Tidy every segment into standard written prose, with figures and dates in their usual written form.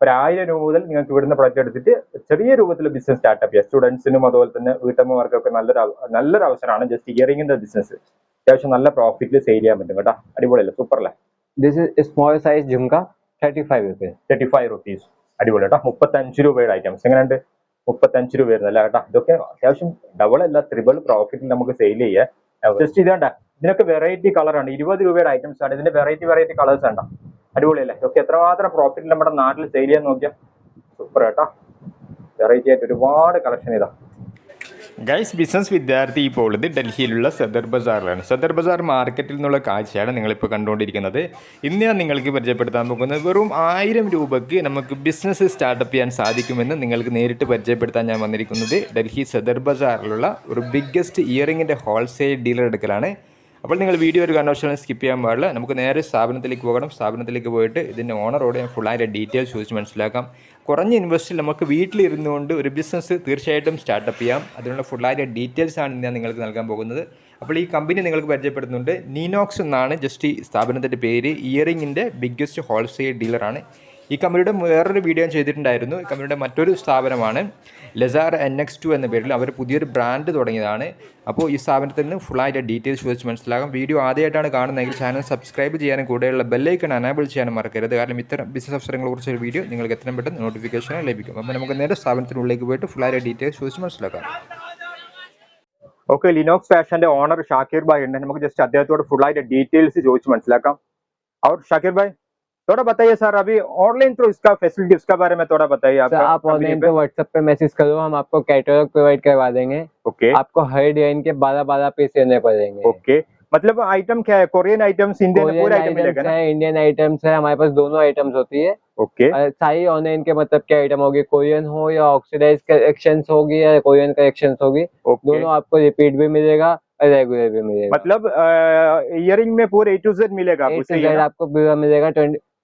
ഒരു 1000 രൂപ മുതൽ നിങ്ങൾക്ക് ഇവിടുന്ന് പ്രൊജക്ട് എടുത്തിട്ട് ചെറിയ രൂപത്തിൽ ബിസിനസ് സ്റ്റാർട്ടപ്പ് ചെയ്യാം. സ്റ്റുഡൻസിനും അതുപോലെ തന്നെ വീട്ടമ്മമാർക്കൊക്കെ നല്ലൊരു അവസരമാണ് ജസ്റ്റ് ഇയറിംഗിന്റെ ബിസിനസ്. അത്യാവശ്യം നല്ല പ്രോഫിറ്റിൽ സെയിൽ ചെയ്യാൻ പറ്റും കേട്ടോ. അടിപൊളിയല്ലേ, സൂപ്പർ അല്ലേ? This is small size jhumka, 35 rupees. 35 rupees. അടിപൊളി കേട്ടോ. 35 രൂപയുടെ ഐറ്റംസ് എങ്ങനെയുണ്ട്? 35 രൂപ വരുന്നല്ല കേട്ടോ. ഇതൊക്കെ അത്യാവശ്യം ഡബിൾ അല്ല ട്രിപ്പിൾ പ്രോഫിറ്റിൽ നമുക്ക് സെയിൽ ചെയ്യാം. ജസ്റ്റ് ഇതേണ്ട, ഇതിനൊക്കെ വെറൈറ്റി കളറാണ്. 20 രൂപയുടെ ഐറ്റംസ് ആണ്. ഇതിന്റെ വെറൈറ്റി കളേഴ്സ് ഉണ്ടോ? അടിപൊളിയല്ലേ? ഇതൊക്കെ എത്രമാത്രം പ്രോഫിറ്റിൽ നമ്മുടെ നാട്ടിൽ സെയിൽ ചെയ്യാൻ നോക്കിയാൽ സൂപ്പർ കേട്ടോ. വെറൈറ്റി ആയിട്ട് ഒരുപാട് കളക്ഷൻ ഇതാ. ഗൈസ്, ബിസിനസ് വിദ്യാർത്ഥി ഇപ്പോൾ ഉള്ളത് ഡൽഹിയിലുള്ള സദർ ബസാറിലാണ്. സദർ ബസാർ മാർക്കറ്റിൽ നിന്നുള്ള കാഴ്ചയാണ് നിങ്ങളിപ്പോൾ കണ്ടുകൊണ്ടിരിക്കുന്നത്. ഇന്ന് ഞാൻ നിങ്ങൾക്ക് പരിചയപ്പെടുത്താൻ പോകുന്നത് വെറും 1000 രൂപയ്ക്ക് നമുക്ക് ബിസിനസ് സ്റ്റാർട്ടപ്പ് ചെയ്യാൻ സാധിക്കുമെന്ന് നിങ്ങൾക്ക് നേരിട്ട് പരിചയപ്പെടുത്താൻ ഞാൻ വന്നിരിക്കുന്നത് ഡൽഹി സദർ ബസാറിലുള്ള ഒരു ബിഗ്ഗസ്റ്റ് ഇയറിങ്ങിൻ്റെ ഹോൾസെയിൽ ഡീലർ എടുക്കലാണ്. അപ്പോൾ നിങ്ങൾ വീഡിയോ ഒരു കാരണവശാലും സ്കിപ്പ് ചെയ്യാൻ പാടില്ല. നമുക്ക് നേരെ സ്ഥാപനത്തിലേക്ക് പോകണം. സ്ഥാപനത്തിലേക്ക് പോയിട്ട് ഇതിൻ്റെ ഓണറോട് ഞാൻ ഫുള്ളായിട്ട് ഡീറ്റെയിൽസ് ചോദിച്ച് മനസ്സിലാക്കാം. കുറഞ്ഞ ഇൻവെസ്റ്റിൽ നമുക്ക് വീട്ടിലിരുന്നുകൊണ്ട് ഒരു ബിസിനസ് തീർച്ചയായിട്ടും സ്റ്റാർട്ടപ്പ് ചെയ്യാം. അതിനുള്ള ഫുള്ളായിട്ട് ഡീറ്റെയിൽസ് ആണ് ഞാൻ നിങ്ങൾക്ക് നൽകാൻ പോകുന്നത്. അപ്പോൾ ഈ കമ്പനി നിങ്ങൾക്ക് പരിചയപ്പെടുന്നുണ്ട്. നീനോക്സ് എന്നാണ് ജസ്റ്റ് ഈ സ്ഥാപനത്തിൻ്റെ പേര്. ഇയറിങ്ങിൻ്റെ ബിഗ്ഗസ്റ്റ് ഹോൾസെയിൽ ഡീലറാണ്. ഈ കമ്പനിയുടെ വേറൊരു വീഡിയോ ഞാൻ ചെയ്തിട്ടുണ്ടായിരുന്നു. ഈ കമ്പനിയുടെ മറ്റൊരു സ്ഥാപനമാണ് ലസാർ NX2 എന്ന പേരിൽ അവർ പുതിയൊരു ബ്രാൻഡ് തുടങ്ങിയതാണ്. അപ്പോൾ ഈ സ്ഥാപനത്തിൽ നിന്ന് ഫുള്ളായിട്ട് ഡീറ്റെയിൽസ് ചോദിച്ച് മനസ്സിലാക്കാം. വീഡിയോ ആദ്യമായിട്ടാണ് കാണുന്നതെങ്കിൽ ചാനൽ സബ്സ്ക്രൈബ് ചെയ്യാനും കൂടെയുള്ള ബെല്ലൈക്കൺ അനേബിൾ ചെയ്യാനും മറക്കരുത്. കാരണം ഇത്തരം ബിസിനസ് അവസരങ്ങളെക്കുറിച്ചൊരു വീഡിയോ നിങ്ങൾക്ക് എത്രയും പെട്ടെന്ന് നോട്ടിഫിക്കേഷൻ ലഭിക്കും. അപ്പോൾ നമുക്ക് നേരെ സ്ഥാപനത്തിനുള്ളിലേക്ക് പോയിട്ട് ഫുള്ളായിട്ട് ഡീറ്റെയിൽസ് ചോദിച്ച് മനസ്സിലാക്കാം. ഓക്കെ, ലിനോക്സ് ഫാഷന്റെ ഓണർ ഷാക്കിർ ഭായ് ഉണ്ട്. നമുക്ക് ജസ്റ്റ് അദ്ദേഹത്തോട് ഫുള്ളായിട്ട് ഡീറ്റെയിൽസ് ചോദിച്ച് മനസ്സിലാക്കാം. और शाकिर भाई थोड़ा बताइए सर, अभी ऑनलाइन थ्रू इसका फैसिलिटी उसका बारे में थोड़ा बताइए। आप ऑनलाइन पे व्हाट्सएप पे मैसेज करो, हम आपको कैटलॉग प्रोवाइड करवा देंगे। ओके, आपको हर डिजाइन के 12 पीस लेने पड़ेंगे। ओके, मतलब आइटम क्या है? कोरियन आइटम्स, इंडियन पूरा आइटम मिलेगा ना? इंडियन आइटम्स है, हमारे पास दोनों आइटम्स होती है। ओके, सारी ऑनलाइन के मतलब क्या आइटम होगी, कोरियन हो या ऑक्सीडाइज कलेक्शंस होगी या कोरियन कलेक्शंस होगी, दोनों आपको रिपीट भी मिलेगा और रेगुलर भी मिलेगा। मतलब इयरिंग में पूरे A to Z मिलेगा? A to Z आपको पूरा मिलेगा।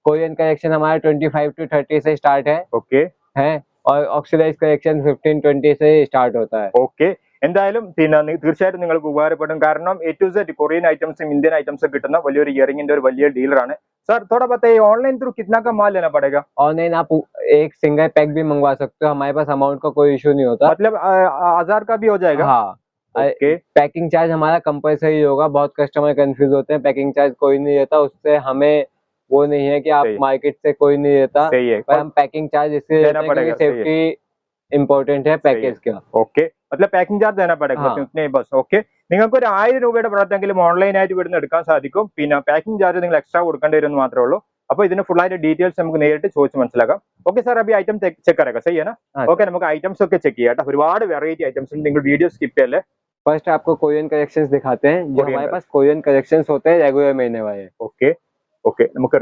कोरियन कलेक्शन हमारा 25 to 30 से स्टार्ट है। ओके है, और ऑक्सीडाइज कलेक्शन 15-20 से स्टार्ट होता है। ओके, എന്തായാലും തീർച്ചയായിട്ടും നിങ്ങൾക്ക് ഉപകാരപ്പെടും. കാരണം A to Z Korean items Indian items കിട്ടുന്ന വലിയൊരു ഇയറിംഗിന്റെ ഒരു വലിയ ഡീലറാണ്. सर थोड़ा बताइए ऑनलाइन थ्रू कितना का माल लेना पड़ेगा? ऑनलाइन आप एक सिंगल पैक भी मंगवा सकते हो, हमारे पास अमाउंट का कोई इशू नहीं होता। मतलब 1000 का भी हो जाएगा? हाँ, ओके, पैकिंग चार्ज हमारा कंपलसरी होगा। बहुत कस्टमर कंफ्यूज होते हैं, पैकिंग चार्ज कोई नहीं देता, उससे हमें वो नहीं है कि आप मार्केट से कोई नहीं देता, पर हम पैकिंग चार्ज इसलिए देते हैं क्योंकि सेफ्टी इम्पोर्टेंट है पैकेज का। ओके, मतलब पैकिंग चार्ज देना पड़ेगा उतने बस. ഓക്കെ, നിങ്ങൾക്ക് ഒരു 1000 രൂപയുടെ പ്രോഡക്റ്റ് എങ്കിലും ഓൺലൈൻ ആയിട്ട് ഇവിടുന്ന് എടുക്കാൻ സാധിക്കും. പിന്നെ പാക്കിംഗ് ചാർജ് നിങ്ങൾ എക്സ്ട്രാ കൊടുക്കേണ്ടി വരും മാത്രമേ ഉള്ളൂ. അപ്പോൾ ഇതിന് ഫുൾ ആയിട്ട് ഡീറ്റെയിൽസ് നമുക്ക് നേരിട്ട് ചോദിച്ച് മനസ്സിലാക്കാം. ഓക്കെ സർ, അभी आइटम चेक करेगा, सही है ना? ओके, നമുക്ക് ഐറ്റംസ് ഒക്കെ ചെക്ക് ചെയ്യാം. ഒരുപാട് വെറൈറ്റി ഐറ്റംസ് ഉണ്ട്. നിങ്ങൾ വീഡിയോ സ്കിപ്പ് ചെയ്യല്ലേ. फर्स्ट आपको कोरियन कलेक्शंस दिखाते हैं, जो हमारे पास कोरियन कलेक्शंस होते हैं रेगुलर महीने वाले। ओके ओके, നമുക്ക്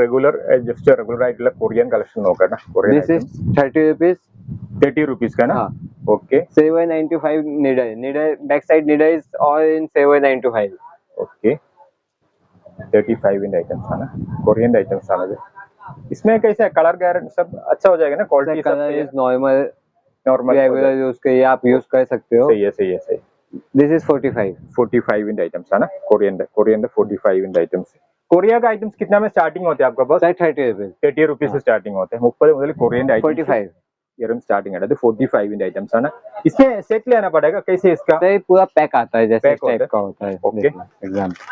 ജസ്റ്റ് റെഗുലർ ആയിട്ടുള്ള കൊറിയൻ കളക്ഷൻ നോക്കാം. Korean this is 30 rupees 30 rupees का ना? Okay, 795 needle back side needle is all in 795. Okay, 35 in items है ना, कोरियन आइटम्स है ना. इसमें कैसे कलर गारंटी सब अच्छा हो जाएगा ना? क्वालिटी सब colour is normal regular use के लिए आप यूज कर सकते हो। सही है, सही है, सही. दिस इज 45 इन आइटम्स है ना, कोरियन 45 इन आइटम्स. कोरिया का आइटम्स कितना में स्टार्टिंग होते हैं आपका पास? 30 रुपीज से स्टार्टिंग होते हैं. 30 मुതൽ कोरियन आइटम्स 45 इयरम स्टार्टिंग है. 45 इन आइटम्स है ना. इसमें सेट लेना पड़ेगा कैसे? इसका पूरा पैक आता है, जैसे इस टाइप का होता है. ओके, एग्जांपल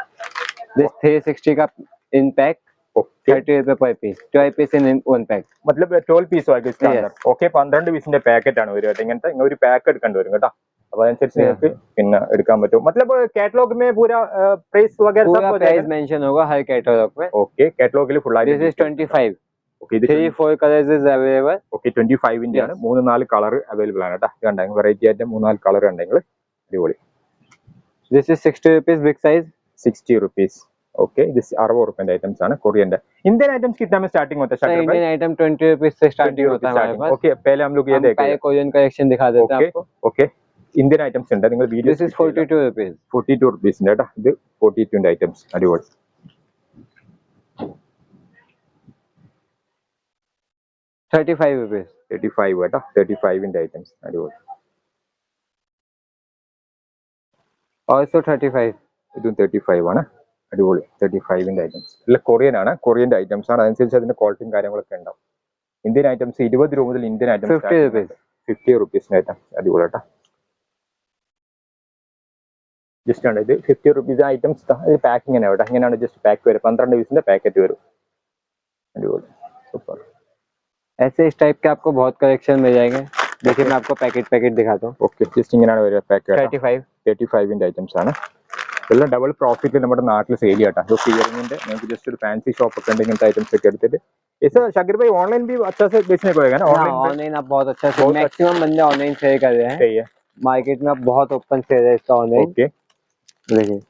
दिस 360 का इन पैक 30 रुपए per piece, 12 piece in one pack. मतलब 12 പീസ് ആയിരിക്കും इसके अंदर. ഓക്കെ, 12 പീസിന്റെ പാക്കറ്റ് ആണ് വരിക. ഇങ്ങനത്തെ ഒരു പാക്ക് എടുക്കേണ്ടി വരും കേട്ടോ. അപ്പോൾ അതനുസരിച്ച് നിങ്ങൾക്ക് പിന്നെ എടുക്കാൻ പറ്റും. मतलब कैटलॉग में पूरा प्राइस वगैरह सब हो प्राइस मेंशन होगा हर कैटलॉग में. ओके, कैटलॉगिൽ ഫുൾ ആയിട്ട്. This is 25. Okay, 3-4 colours is available. Okay, 25 ന്റെ ആണ്. 3-4 കളർ അവൈലബിൾ ആണ് കേട്ടോ. ഇത് കണ്ടെങ്കിൽ വെറൈറ്റി ആയിട്ട് 3-4 കളർ ഉണ്ടെങ്കിൽ അടിപൊളി. This is 60 rupees big size. 60 rupees. Okay, this 60 रुपए आइटम्स है ना कोरियन. इंडियन आइटम्स कितना में स्टार्टिंग होता है? इंडियन आइटम 20 रुपीस से स्टार्टिंग होता है हमारे पास. ओके, पहले हम लोग ये देखेंगे. कोरियन कलेक्शन दिखा देते हैं आपको. ओके, इंडियन आइटम्स ഉണ്ട്. നിങ്ങൾ video this is 42 rupees. 42 rupees ഉണ്ട് കേട്ടോ. ഇത് 42 ന്റെ ഐറ്റംസ് അടിപൊളി. 35 rupees. 35 കേട്ടോ. 35 ന്റെ ഐറ്റംസ് അടിപൊളി. also 35. ഇതും 35 ആണ്. അടിപൊളി. 35 ന്റെ ഐറ്റംസ്. ഇല്ല, കൊറിയൻ ആണ്. കൊറിയന്റെ ഐറ്റംസ് ആണ്. അതനുസരിച്ച് അതിന്റെ ക്വാളിറ്റിയും കാര്യങ്ങളൊക്കെ ഉണ്ടാവും. ഇന്ത്യൻ ഐറ്റംസ് 20 രൂപ മുതൽ ഇന്ത്യൻ ഐറ്റംസ് 50 rupees. 50 റുപ്പീസിന് ഐറ്റം അടിപൊളി കേട്ടോ. ജസ്റ്റ് ആണ് ഇത് 50 റുപ്പീസ് ഐറ്റംസ്. ഇത് പാക്കിംഗ് തന്നെ കേട്ടോ, ഇങ്ങനെയാണ് ജസ്റ്റ് പാക്ക് വരും. 12 പീസിന്റെ പാക്കറ്റ് വരും. अडिबोल सुपर. ऐसे इस टाइप के आपको बहुत कलेक्शन मिल जाएंगे. देखिए मैं आपको पैकेट दिखाता हूँ. ഓക്കെ, ജസ്റ്റ് ഇങ്ങനെയാണ് വരിക പാക്കറ്റ്. 35 ഐറ്റംസ് ആണ്. എല്ലാം ഡബിൾ പ്രോഫിറ്റ് നമ്മുടെ നാട്ടിൽ സെയിൽ ചെയ്യാം കേട്ടോ. ഇയറിംഗിന്റെ നിങ്ങൾക്ക് जस्ट ഒരു ഫാൻസി ഷോപ്പ് ഒക്കെ ഉണ്ട്, ഇങ്ങനത്തെ ഐറ്റംസ് ഒക്കെ എടുത്തിട്ട്. इसे शाकिर भाई ऑनलाइन भी अच्छा से बेचने को होगा ना? ऑनलाइन आप बहुत अच्छा से मैक्सिमम बंदे ऑनलाइन सेल कर रहे हैं. सही है. मार्केट में अब बहुत ओपन सेल है इसका ऑनलाइन. ओके देखिए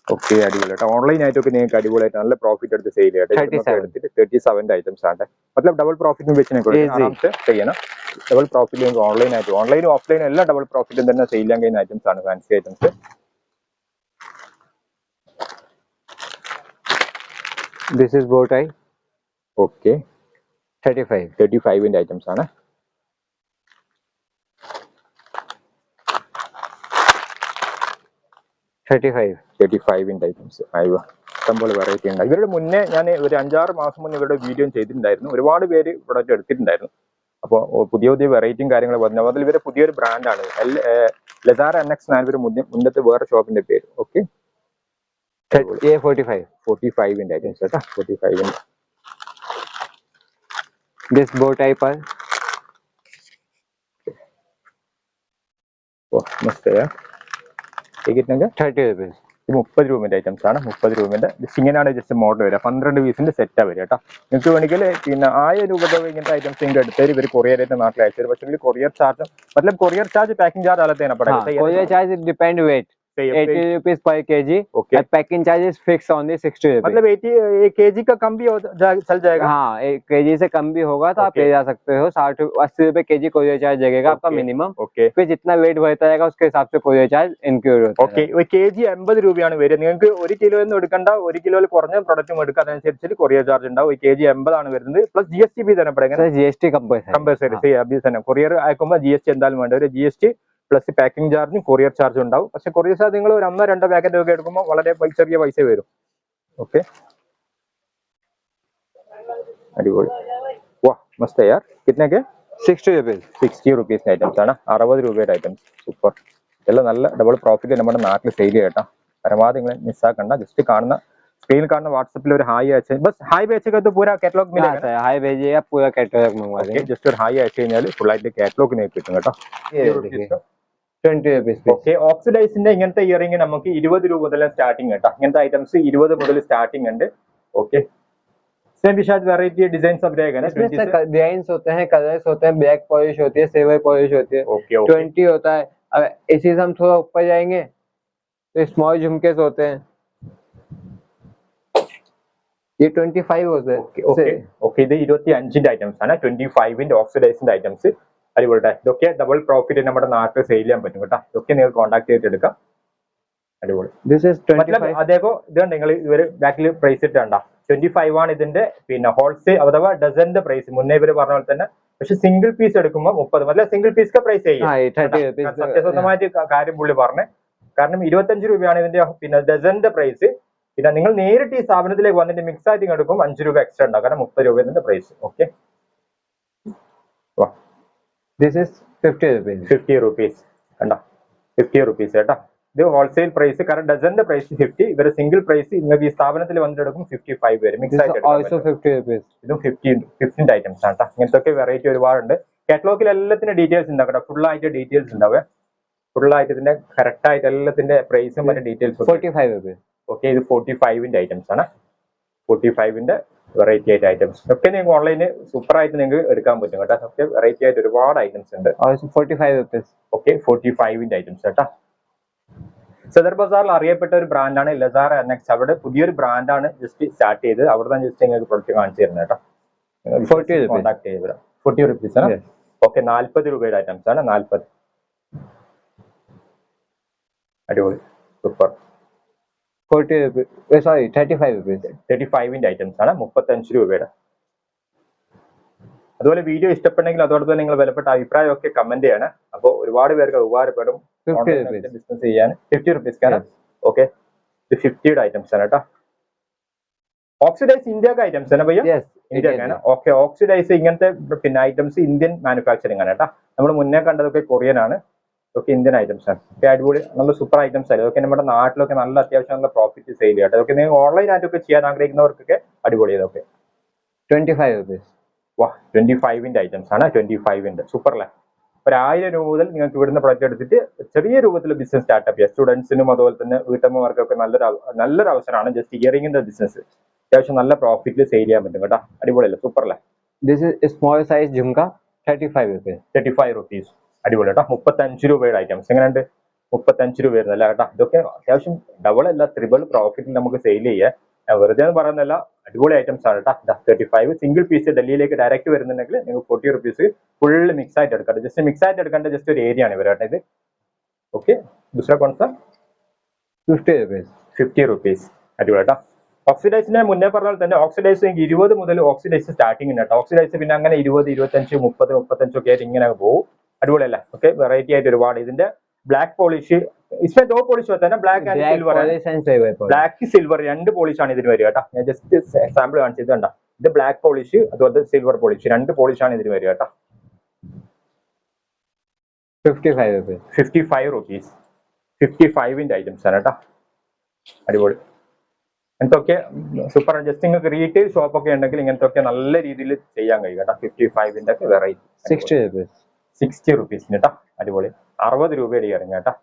ഓക്കെ, അടിപൊളി കേട്ടോ. ഓൺലൈൻ ആയിട്ടൊക്കെ നിങ്ങൾക്ക് അടിപൊളിയായിട്ട് നല്ല പ്രോഫിറ്റ് എടുത്ത് സെയിൽ ചെയ്യാം. 37 ഐറ്റംസ് ആണ്. मतलब डबल प्रॉफिट में बेचने को आराम से चाहिए ना. डबल प्रॉफिट ऑनलाइन ആയിട്ട് ഓൺലൈനും ഓഫ്ലൈനും എല്ലാം ഡബിൾ പ്രോഫിറ്റും തന്നെ സെയിൽ ചെയ്യാൻ കഴിയുന്ന ഐറ്റംസ് ആണ്, ഫാൻസി ഐറ്റംസ്. दिस इज बो टाई. ഓക്കെ 35 ഐറ്റംസ് ആണ്. ഐറ്റംസ്. അയ്യോ, ഇഷ്ടംപോലെ വെറൈറ്റി ഉണ്ട്. ഇവരുടെ മുന്നേ ഞാൻ ഒരു 5-6 മാസം മുന്നേ ഇവരുടെ വീഡിയോ ചെയ്തിട്ടുണ്ടായിരുന്നു. ഒരുപാട് പേര് പ്രൊഡക്റ്റ് എടുത്തിട്ടുണ്ടായിരുന്നു. അപ്പോൾ പുതിയ വെറൈറ്റിയും കാര്യങ്ങളും വന്നു. അതിൽ ഇവരെ പുതിയൊരു ബ്രാൻഡാണ് ലസാര NX എന്നാണ് ഇവർ മുന്നത്തെ വേറെ ഷോപ്പിന്റെ പേര്. ഓക്കെ 45 ഐറ്റംസ് കേട്ടോ. 45 दिस बो टाई पर मस्त है. ये कितने का? 30 rupees. 30 രൂപന്റെ ഐറ്റംസ് ആണ്. 30 രൂപന്റെ ഇങ്ങനെയാണ് ജസ്റ്റ് മോഡൽ വരിക. 12 പീസിന്റെ സെറ്റാ വരിക കേട്ടോ. നിങ്ങൾക്ക് വേണമെങ്കിൽ പിന്നെ 1000 രൂപ ഇങ്ങനത്തെ ഐറ്റംസ് നിങ്ങൾക്ക് എടുത്താൽ ഇവർ കൊറിയർ ആയിട്ട് നാട്ടിൽ അയച്ചു തരും. പക്ഷേ കൊറിയർ ചാർജ് मतलब कोरियर चार्ज पैकिंग चार्ज अलग देना पड़ेगा. Courier charge depend weight 80 rupees per kg. Okay. और packing charge is fix only 60 rupees. मतलब 80 kg का कम भी चल जाएगा. हाँ 1 kg से कम भी होगा तो आप ले जा सकते हो. 60 रुपए kg कोरियर चार्ज लगेगा आपका मिनिमम. फिर जितना वेट बढ़ता जाएगा उसके हिसाब से कोरियर चार्ज इंक्लूड होता है. ഓക്കെ, kg 80 രൂപയാണ് വരിക. നിങ്ങൾക്ക് 1 കിലോ ഒന്നും എടുക്കണ്ട. 1 കിലോയിൽ കുറഞ്ഞ പ്രൊഡക്റ്റും എടുക്കുക. അതനുസരിച്ച് കൊറിയർ ചാർജ് ഉണ്ടാവും. kg 80 ആണ് വരുന്നത്. പ്ലസ് GST भी देना पड़ेगा. GST कंपल्सरी सही अभी തന്നെ കൊറിയർ അയക്കുമ്പോൾ GST എന്തായാലും വേണ്ട. ഒരു GST പ്ലസ് പാക്കിംഗ് ചാർജും കൊറിയർ ചാർജും ഉണ്ടാവും. പക്ഷെ കൊറിയർ ചാർജ് നിങ്ങൾ ഒരു 1-2 പാക്കറ്റ് ഒക്കെ എടുക്കുമ്പോൾ വളരെ ചെറിയ പൈസ വരും. ഓക്കെ അടിപൊളി. വാ മസ്ത് യാർ. കിतने 60 rupees. 60 റുപ്പീസ് ഐറ്റംസ് ആണ്. 60 രൂപയുടെ ഐറ്റംസ്. സൂപ്പർ. ഇതെല്ലാം നല്ല ഡബിൾ പ്രോഫിറ്റ് നമ്മുടെ നാട്ടിൽ സെയിൽ ചെയ്യട്ടോ. പരമാവധി നിങ്ങൾ മിസ്സാക്കണ്ട. ജസ്റ്റ് കാണുന്ന स्क्रीन കാണുന്ന വാട്സപ്പിൽ ഒരു ഹായ് അയച്ചു. ബസ് ഹായ് भेजेगा तो पूरा कैटलॉग मिलेगा. हाय भेजिए आप पूरा कैटलॉग मंगवा देंगे. जस्ट ഒരു ഹായ് അയച്ചു കഴിഞ്ഞാൽ ഫുൾ ആയിട്ട് കാറ്റലോഗ് നിങ്ങൾക്ക് കിട്ടും കേട്ടോ. 20 rupees. ഓക്കെ, ഓക്സിഡൈസിന്റെ ഇങ്ങനത്തെ ഇയറിംഗ് നമുക്ക് 20 രൂപ മുതൽ സ്റ്റാർട്ടിംഗ് കേട്ടോ. ഇങ്ങനത്തെ ഐറ്റംസ് 20 മുതൽ സ്റ്റാർട്ടിംഗ് ഉണ്ട്. ഓക്കെ सेम भी शायद वैरायटी डिजाइन सब रहेगा ना. डिजाइन्स होते हैं, कलर्स होते हैं, ब्लैक पॉलिश होती है, सिल्वर पॉलिश होती है. ओके 20 होता है. अब इसी से हम थोड़ा ऊपर जाएंगे तो स्मॉल झुमकेस होते हैं. ये 25 होते हैं. ഓക്കെ ഇത് 25ന്റെ ഐറ്റംസ് ആണ്. 25ന്റെ ഓക്സിഡൈസിന്റെ ഐറ്റംസ്. അടിപൊളി. ഇതൊക്കെ ഡബിൾ പ്രോഫിറ്റ് നമ്മുടെ നാട്ടിൽ സെയിൽ ചെയ്യാൻ പറ്റും കേട്ടോ. ഇതൊക്കെ നിങ്ങൾ കോൺടാക്ട് ചെയ്തിട്ട് എടുക്കാം. അടിപൊളി. അതേപോലെ ഇതുണ്ട് നിങ്ങൾ ഇവര് ബാക്കിൽ പ്രൈസ് ഇട്ടാണ്ട 25 ആണ് ഇതിന്റെ പിന്നെ ഹോൾസെയിൽ അഥവാ ഡസന്റെ പ്രൈസ്. മുന്നേ ഇവര് പറഞ്ഞ പോലെ തന്നെ. പക്ഷെ സിംഗിൾ പീസ് എടുക്കുമ്പോൾ 30 मतलब സിംഗിൾ പീസ് പ്രൈസ് ചെയ്യും. സത്യസന്ധമായിട്ട് കാര്യം പുള്ളി പറഞ്ഞേ. കാരണം 25 രൂപയാണ് ഇതിന്റെ പിന്നെ ഡസന്റെ പ്രൈസ്. പിന്നെ നിങ്ങൾ നേരിട്ട് ഈ സ്ഥാപനത്തിലേക്ക് വന്നിട്ട് മിക്സ് ആയിട്ട് എടുക്കുമ്പോൾ 5 രൂപ എക്സ്ട്രാ ഉണ്ടാവും. കാരണം 30 രൂപ ഇതിന്റെ price. Okay This is 50 rupees. 50 rupees കണ്ടോ. 50 rupees കേട്ടോ. ഇത് ഹോൾസെയിൽ പ്രൈസ്. കാരണം ഡസന്റെ പ്രൈസ് 50. ഇവരെ സിംഗിൾ പ്രൈസ് നിങ്ങൾക്ക് ഈ സ്ഥാപനത്തിൽ വന്നിട്ടെടുക്കും 55 വരും. മിക്സ് ആയിട്ട് ഇതും 15 ഐറ്റംസ് ആണ് കേട്ടോ. ഇങ്ങനത്തെ വെറൈറ്റി ഒരുപാടുണ്ട്. കാറ്റലോഗിൽ എല്ലാത്തിന്റെ ഡീറ്റെയിൽസ് ഉണ്ടാവും കേട്ടോ. ഫുൾ ആയിട്ട് ഡീറ്റെയിൽസ് ഉണ്ടാവേ. ഫുൾ ആയിട്ട് ഇതിന്റെ കറക്റ്റ് ആയിട്ട് എല്ലാത്തിന്റെ പ്രൈസും മറ്റേ ഡീറ്റെയിൽസ്. 45 rupees. ഓക്കെ ഇത് 45ന്റെ ഐറ്റംസ് ആണ്. 45ന്റെ വെറൈറ്റി ആയിട്ട് ഐറ്റംസ് ഒക്കെ നിങ്ങൾക്ക് ഓൺലൈനിൽ സൂപ്പർ ആയിട്ട് നിങ്ങൾക്ക് എടുക്കാൻ പറ്റും കേട്ടോ. ഒക്കെ വെറൈറ്റി ആയിട്ട് ഒരുപാട് ഐറ്റംസ് ഉണ്ട്. 45 rupees. ഓക്കെ 45ന്റെ ഐറ്റംസ് കേട്ടോ. സദർ ബസാറിൽ അറിയപ്പെട്ട ഒരു ബ്രാൻഡാണ് ലസാര NX. അവിടെ പുതിയൊരു ബ്രാൻഡാണ് ജസ്റ്റ് സ്റ്റാർട്ട് ചെയ്ത്. അവിടെ നിന്ന് ജസ്റ്റ് നിങ്ങൾക്ക് പ്രൊഡക്റ്റ് കാണിച്ചു തരുന്നത് കേട്ടോ. കോൺടാക്ട് ചെയ്ത് 40 റുപ്പീസ് ആണ്. ഓക്കെ 40 രൂപയുടെ ഐറ്റംസ് ആണ്. 40. അടിപൊളി സൂപ്പർ. 40 rupees. Sorry 35 rupees. 35ന്റെ ഐറ്റംസ് ആണ്. 35 രൂപയുടെ. അതുപോലെ വീഡിയോ ഇഷ്ടപ്പെട്ടെങ്കിൽ അതോടൊപ്പം നിങ്ങൾ വിലപ്പെട്ട അഭിപ്രായം ഒക്കെ കമന്റ് ചെയ്യാണ്. അപ്പോൾ ഒരുപാട് പേർക്ക് ഉപകാരപ്പെടും ബിസിനസ് ചെയ്യാൻ. 50 റുപ്പീസ്. ഓക്കെ ഇത് 50യുടെ ഐറ്റംസ് ആണ് കേട്ടോ. ഓക്സിഡൈസ് ഇന്ത്യ का ഐറ്റംസ് ആണ് ഭയ്യ Yes, India Indian. Okay oxidise ഇങ്ങനത്തെ പിന്നെ ഐറ്റംസ് ഇന്ത്യൻ മാനുഫാക്ചറിംഗ് ആണ് കേട്ടോ നമ്മൾ മുന്നേ കണ്ടതൊക്കെ കൊറിയൻ ആണ് ഇതൊക്കെ ഇന്ത്യൻ ഐറ്റംസ് ആണ് ഓക്കെ അടിപൊളി നല്ല സൂപ്പർ ഐറ്റംസ് ആണ് ഇതൊക്കെ നമ്മുടെ നാട്ടിലൊക്കെ നല്ല അത്യാവശ്യം നല്ല പ്രോഫിറ്റ് സെയിൽ ചെയ്യാം ഇതൊക്കെ നിങ്ങൾ ഓൺലൈൻ ആയിട്ടൊക്കെ ചെയ്യാൻ ആഗ്രഹിക്കുന്നവർക്കൊക്കെ അടിപൊളി ഇതൊക്കെ 25 rupees. വാ 25ന്റെ ഐറ്റംസ് ആണ് 25ന്റെ സൂപ്പർ അല്ലേ ഒരു 1000 രൂപ മുതൽ നിങ്ങൾക്ക് ഇവിടുന്ന് പ്രൊജക്ട് എടുത്തിട്ട് ചെറിയ രൂപത്തിൽ ബിസിനസ് സ്റ്റാർട്ടപ്പ് ചെയ്യാം സ്റ്റുഡൻസിനും അതുപോലെ തന്നെ വീട്ടമ്മമാർക്കൊക്കെ നല്ലൊരു അവസരമാണ് ജസ്റ്റ് ഇയറിംഗിന്റെ ബിസിനസ് അത്യാവശ്യം നല്ല പ്രോഫിറ്റിൽ സെയിൽ ചെയ്യാൻ പറ്റും കേട്ടോ അടിപൊളിയല്ലേ സൂപ്പർ അല്ലേ This is a small size jhumka, 35 rupees. 35 rupees അടിപൊളി കേട്ടോ 35 രൂപയുടെ ഐറ്റംസ് എങ്ങനെയുണ്ട് 35 രൂപ വരുന്നല്ല കേട്ടോ ഇതൊക്കെ അത്യാവശ്യം ഡബിൾ അല്ല ട്രിപ്പിൾ പ്രോഫിറ്റിൽ നമുക്ക് സെയിൽ ചെയ്യാം വെറുതെ എന്ന് പറയുന്നല്ല അടിപൊളി ഐറ്റംസ് ആണ് കേട്ടോ 35 സിംഗിൾ പീസ് ഡൽഹിയിലേക്ക് ഡയറക്റ്റ് വരുന്നുണ്ടെങ്കിൽ നിങ്ങൾ 40 റുപ്പീസ് ഫുള്ള് മിക്സ് ആയിട്ട് എടുക്കാം ജസ്റ്റ് മിക്സ് ആയിട്ട് എടുക്കേണ്ട ജസ്റ്റ് ഒരു ഏരിയ ആണ് ഇവർ കേട്ടോ ഇത് ഓക്കെ ദൂസര കോൺസ 50 rupees. 50 റുപ്പീസ് അടിപൊളി കേട്ടോ ഓക്സിഡൈസിനെ മുന്നേ പറഞ്ഞാൽ തന്നെ ഓക്സിഡൈസ് 20 മുതൽ ഓക്സിഡൈസ് സ്റ്റാർട്ടിംഗ് ഉണ്ട് കേട്ടോ ഓക്സിഡൈസ് പിന്നെ അങ്ങനെ 20 25 30 35 ഒക്കെ ആയിട്ട് ഇങ്ങനെ പോകും അടിപൊളിയല്ല ഓക്കെ വെറൈറ്റി ആയിട്ട് ഒരുപാട് ഇതിന്റെ ബ്ലാക്ക് പോളിഷ് इसमें दो पॉलिश होता है ना black and silver black silver രണ്ട് പോളിഷ് ആണ് ഇതിന് വരിക കേട്ടോ ഞാൻ ജസ്റ്റ് സാമ്പിൾ കാണിച്ചത് കണ്ട ഇത് ബ്ലാക്ക് പോളിഷ് അതുപോലെ സിൽവർ പോളിഷ് രണ്ട് പോളിഷ് ആണ് ഇതിന് വരിക കേട്ടോ 55 rupees. 55 റുപ്പീസ് 55ന്റെ ഐറ്റംസ് ആണ് കേട്ടോ അടിപൊളി ഇങ്ങനത്തൊക്കെ സൂപ്പർ ജസ്റ്റ് നിങ്ങൾക്ക് റീറ്റെയിൽ ഷോപ്പ് ഒക്കെ ഉണ്ടെങ്കിൽ ഇങ്ങനത്തൊക്കെ നല്ല രീതിയിൽ ചെയ്യാൻ കഴിയും കേട്ടോ 55ന്റെ ഒക്കെ വെറൈറ്റി 60 rupees. 60 റുപ്പീസിന് കേട്ടോ അടിപൊളി 60 രൂപയുടെ ഇറങ്ങി കേട്ടോ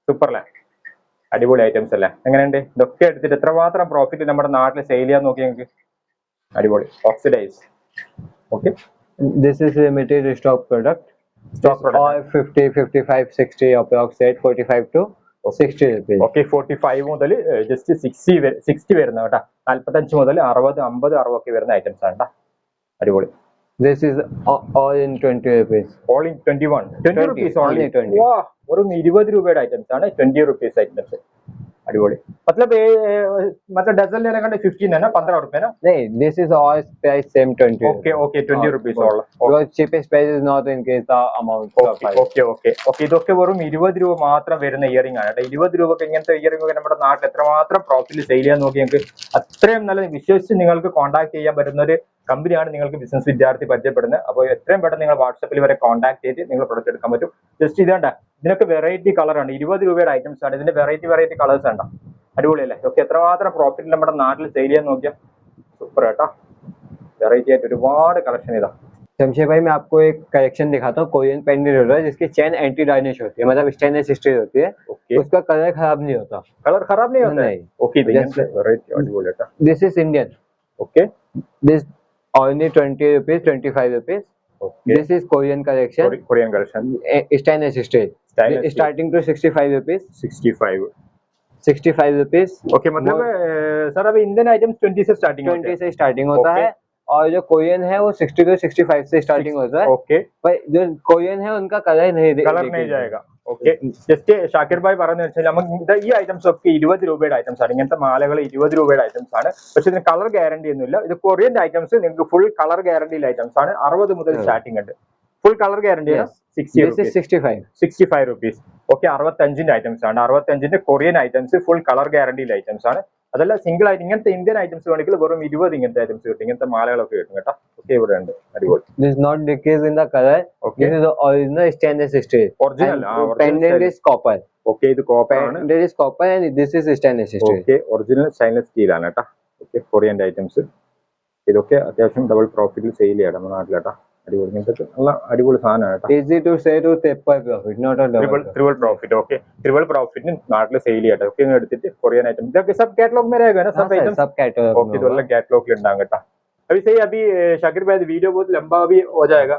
സൂപ്പർ അല്ലേ അടിപൊളി ഐറ്റംസ് അല്ലേ എങ്ങനെയുണ്ട് ഇതൊക്കെ എടുത്തിട്ട് എത്രമാത്രം പ്രോഫിറ്റ് നമ്മുടെ നാട്ടിൽ സെയിൽ ചെയ്യാൻ നോക്കി നിങ്ങൾക്ക് അടിപൊളി oxidise okay This is a limited stock product. Stock product. All 50, 55, 60 approximate 45 to 60 rupees. Okay 45 മുതൽ ജസ്റ്റ് 60 വരുന്ന കേട്ടോ 45 മുതൽ 60 50 60 ഒക്കെ വരുന്ന ഐറ്റംസ് ആണ് കേട്ടോ അടിപൊളി This is all in 20 rupees. All in 20 rupees only only 20. വാ വെറും 20 രൂപയുടെ ഐറ്റംസ് ആണ് 20 റുപ്പീസ് ഐറ്റംസ് अड़िबोली मतलब मतलब डजन लेने का 15 है ना 15 रुपए ना नहीं this is all price same 20 okay okay 20 rupees all because cheapest price is not increase the amount okay ഇതൊക്കെ വെറും 20 രൂപ മാത്രം വരുന്ന ഇയറിംഗ് ആണ് കേട്ടോ 20 രൂപക്ക് ഇങ്ങനത്തെ ഇയറിംഗ് ഒക്കെ നമ്മുടെ നാട്ടിൽ എത്രമാത്രം പ്രോഫിറ്റ് സെയിൽ ചെയ്യാൻ നോക്കി നിങ്ങൾക്ക് അത്രയും നല്ല വിശ്വസിച്ച് നിങ്ങൾക്ക് കോൺടാക്ട് ചെയ്യാൻ പറ്റുന്ന ഒരു കമ്പനിയാണ് നിങ്ങൾക്ക് ബിസിനസ് വിദ്യാർത്ഥി പരിചയപ്പെടുന്നത് അപ്പോൾ എത്രയും പെട്ടെന്ന് നിങ്ങൾ വാട്സാപ്പിൽ വരെ കോൺടാക്ട് ചെയ്ത് നിങ്ങൾ പ്രൊഡക്റ്റ് എടുക്കാൻ പറ്റും ജസ്റ്റ് ഇതാണ്ട ഇതിനൊക്കെ വെറൈറ്റി കളറാണ് 20 രൂപയുടെ ഐറ്റംസ് ആണ് ഇതിന്റെ വെറൈറ്റി കളേഴ്സ് ആണ് അടിപൊളിയല്ലേ ഇതൊക്കെ എത്രമാത്രം പ്രോഫിറ്റ് നമ്മുടെ നാട്ടിൽ സെയിൽ ചെയ്യാൻ നോക്കിയാൽ സൂപ്പർ കേട്ടോ വെറൈറ്റി ആയിട്ട് ഒരുപാട് കളക്ഷൻ ഇതാ शमशेर भाई मैं आपको एक कलेक्शन दिखाता हूँ कोरियन पेंडेंट होता है जिसकी चेन एंटी डार्निश होती है मतलब स्टेनलेस स्टील होती है उसका कलर खराब नहीं होता कलर खराब नहीं होता नहीं ओके वेराइटी अടിപൊളി കേട്ടോ this is Indian okay this only 20 rupees 25 rupees okay this is Korean collection Korean collection stainless steel starting to 65 rupees 65 rupees okay मतलब सर अभी इंडियन आइटम्स 20 से स्टार्टिंग होता है और जो कोरियन है वो 60 to 65 से स्टार्टिंग होता है ओके पर जो कोरियन है उनका कलर नहीं जाएगा ഓക്കെ ജസ്റ്റ് ഷാക്കിർ ഭായ് പറഞ്ഞു വെച്ചാൽ നമുക്ക് ഈ ഐറ്റംസ് ഒക്കെ 20 രൂപയുടെ ഐറ്റംസ് ആണ് ഇങ്ങനത്തെ മാലകൾ 20 രൂപയുടെ ഐറ്റംസ് ആണ് പക്ഷെ ഇതിന് കളർ ഗ്യാരണ്ടി ഒന്നുമില്ല ഇത് കൊറിയൻ ഐറ്റംസ് നിങ്ങൾക്ക് ഫുൾ കളർ ഗ്യാരണ്ടിയിൽ ഐറ്റംസ് ആണ് 60 മുതൽ സ്റ്റാർട്ടിംഗ് ഉണ്ട് full colour guarantee 65 rupees okay 65ന്റെ ഐറ്റംസ് ആണ് 65ന്റെ കൊറിയൻ ഐറ്റംസ് ഫുൾ കളർ ഗ്യാരണ്ടിയിൽ ഐറ്റംസ് ആണ് അതല്ല സിംഗിൾ ആയിട്ട് ഇങ്ങനത്തെ ഇന്ത്യൻ ഐറ്റംസ് വേണമെങ്കിൽ വെറും 20 ഇങ്ങനത്തെ ഐറ്റംസ് കിട്ടും ഇങ്ങനത്തെ മാലകളൊക്കെ കിട്ടും കേട്ടോ ഓക്കെ ഇവിടെ ഉണ്ട് അടിപൊളി this is not decrease in the color okay this is the original stainless steel original pendant is copper okay ഇത് കോപ്പർ ആണ് pendant is copper and this is stainless steel okay original stainless steel ആണ് കേട്ടോ okay Korean items ഇതൊക്കെ അത്യാവശ്യം double പ്രോഫിറ്റിൽ sale ചെയ്യാം നമ്മുടെ നാട്ടിൽ കേട്ടോ അടിപൊളി ഇങ്ങനത്തെ നല്ല അടിപൊളി സാധനമാണ് കേട്ടോ easy to say to triple profit not a double triple profit okay triple profit നാട്ടിൽ സെയിൽ ചെയ്യട്ടെ ഓക്കെ എടുത്തിട്ട് കൊറിയൻ ഐറ്റം ഇതൊക്കെ सब कैटलॉग में रहेगा ना सब आइटम सब कैटलॉग ओके तो अलग कैटलॉग में ഉണ്ടാകും കേട്ടോ अभी सही अभी शाकिर भाई वीडियो बहुत लंबा भी हो जाएगा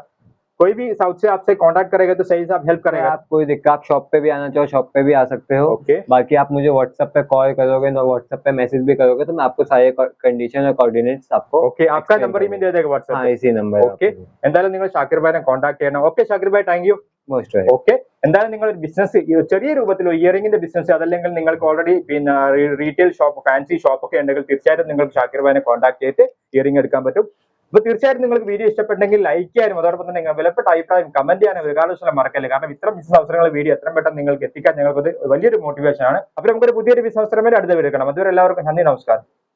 कोई भी साउथ से आपसे कांटेक्ट करेगा तो सही से आप हेल्प करेगा आप कोई दिक्कत आप शॉप पे भी आना चाहो शॉप पे भी आ सकते हो ओके बाकी आप मुझे व्हाट्सएप पे कॉल करोगे तो व्हाट्सएप पे मैसेज भी करोगे तो मैं आपको सारे कंडीशन और कोऑर्डिनेट्स आपको ओके आपका नंबर ही में दे देगा व्हाट्सएप हाँ इसी नंबर ओके എന്തായാലും നിങ്ങൾ ഷാക്കിർ ഭായിനെ കോൺടാക്ട് ചെയ്യണം okay Shakir bhai thank you most okay എന്തായാലും നിങ്ങൾ ഒരു ബിസിനസ് ചെറിയ രൂപത്തിൽ ഇയറിംഗിന്റെ ബിസിനസ് അതല്ലെങ്കിൽ നിങ്ങൾക്ക് ഓൾറെഡി പിന്നെ റീറ്റെയിൽ ഷോപ്പ് ഫാൻസി ഷോപ്പ് ഒക്കെ ഉണ്ടെങ്കിൽ തീർച്ചയായിട്ടും നിങ്ങൾക്ക് ഷാക്കിർ ഭായിനെ കോൺടാക്ട് ചെയ്തിട്ട് ഇയറിംഗ് എടുക്കാൻ പറ്റും അപ്പൊ തീർച്ചയായിട്ടും നിങ്ങൾക്ക് വീഡിയോ ഇഷ്ടപ്പെട്ടെങ്കിൽ ലൈക്ക് ചെയ്യാനും അതോടൊപ്പം തന്നെ നിങ്ങൾ വിലപ്പെട്ട അഭിപ്രായം കമന്റ് ചെയ്യാനും ഒരു കാരണവശാലും മറക്കല്ലേ കാരണം ഇത്തരം ബിസിനസ് അവസരങ്ങൾ വീഡിയോ എത്രയും പെട്ടെന്ന് നിങ്ങൾക്ക് എത്തിക്കാൻ ഞങ്ങൾക്ക് വലിയൊരു മോട്ടിവേഷൻ ആണ് അപ്പൊ നമുക്കൊരു പുതിയൊരു ബിസിനസ് അവസരം വരെ അടുത്ത വീഡിയോ കാണാം അതുവരെ എല്ലാവർക്കും നന്ദി നമസ്കാരം